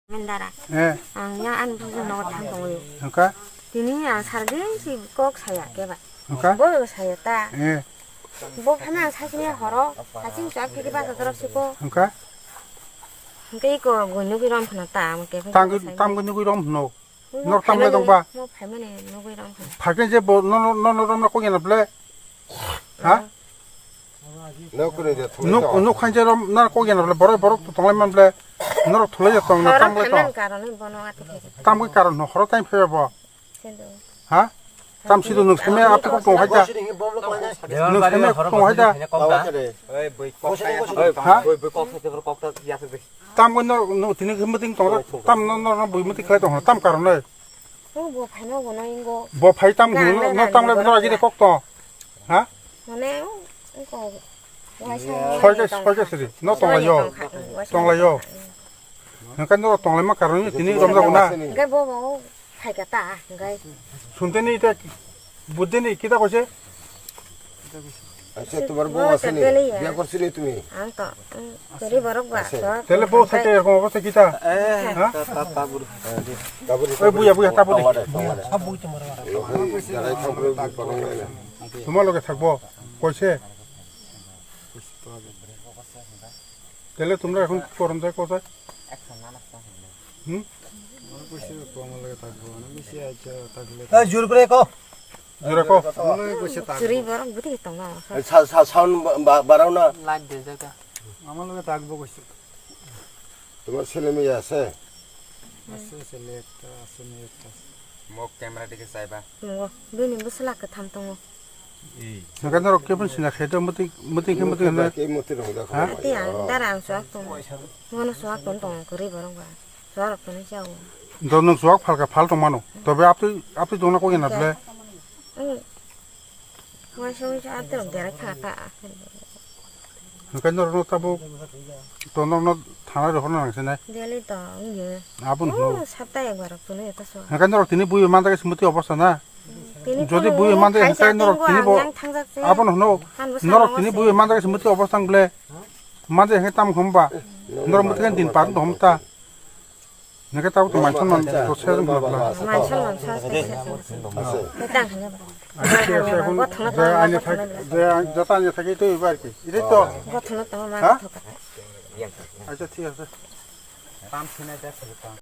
Mendara. 예. Yang an bukan nak tanggung itu. 그러니까 Ini yang sarden si kok saya keba. 그러니까 Boleh saya ta. 예. Bo pernah sajinya horo, sajing suap kita pakai terus siko. 그러니까 Cái cô người nuôi rong phải ta một cái. 땅 근육이 이러면 너. 너 땅에 동바. Nó phải mới này nuôi rong phải. 밝게 이제 뭐너너너너 거기나 볼래? 아? 너 관제로 나 거기나 볼래? 버럭 또 동네만 볼래? 너로 돌려졌다. 나 땅 볼래? 땅 가는 너 허러 땅 펴 봐. 아? 땀 시도 너 세매 앞에 꼭 하자. 너 세매 꼭 하자. 땀 건너 드는 그 뭐든 동로 땀 너너 뭐 뭐든 그래 동로 땀 가는 너. 뭐 phải nó nói ngo. 뭐 파이 땀 너 땀 내고 들어가지 꼭 또. 아? nó có 설계설계들이 너 동라요. 동라요. 그러니까 너 동라만 가르니 드니 검사구나. cái bố phải cả ta cái 손대니 이제 무대니 있기다 고세. अच्छा तुम्हारे बो असली क्या कर सिले तुम्हें 안 또. 그리 버럭 봐. 텔레 보 사태 이거 뭐 기타. 아? ताबुर 부야 따부디. ताबुर जरा खबर पकड़ना 주말로게 থাকবো 고세. 텔레 তোমরা এখন করম যায় কোথায়? হুম? জোর করে কও জোরে কো 그리 버럭 못이 있던 거. साउंड बाराव ना লাইট দে জায়গা আমার লগে থাকবো কইছে তোমার ছেলে মেয়ে আছে আছে ছেলে একটা আছে মেয়ে একটা মোক ক্যামেরা দিকে চাইবা 뭐 너는 무슨 락 탐통. 그러니까 너 기분 신나 해도 뭐지 네 के मोते रहो देखो 아띠 안 따라 안 수학 돈. 뭐는 수학 돈 그리 버럭 봐. 수학 돈이 샤고. 너는 수학 팔까 팔도 많어. 더베 앞에 돈나 거기 놔둘래. 응. 뭐 쇼시 아들 내가 가다. 그러니까 너는 따보 돈너 타나를 혼나는데 내리다. 예. 아분 너. 삽다에 버럭 돈이 있었어. 그러니까 너 드니 부여 만다게 스무티 없었나? যদি বুয়ে মানতে হেসাই নরক তিনিব আপন হনো নরক তিনি বুয়ে মানতে স্মৃতি অবস্থান বলে মাঝে হে তাম খম্বা নরক মুতকে দিন পান ধমতা নেকে তাও তো মানছন মান তো সেরম বলা 만천 원 사서 일단 하냐 봐. এখন যে আইনে থাক যে যত আইনে থাকে তো এবার কি এটা তো 이거 들었다고 হ্যাঁ 말이 더. আচ্ছা ঠিক আছে কাম ছিনা দেখ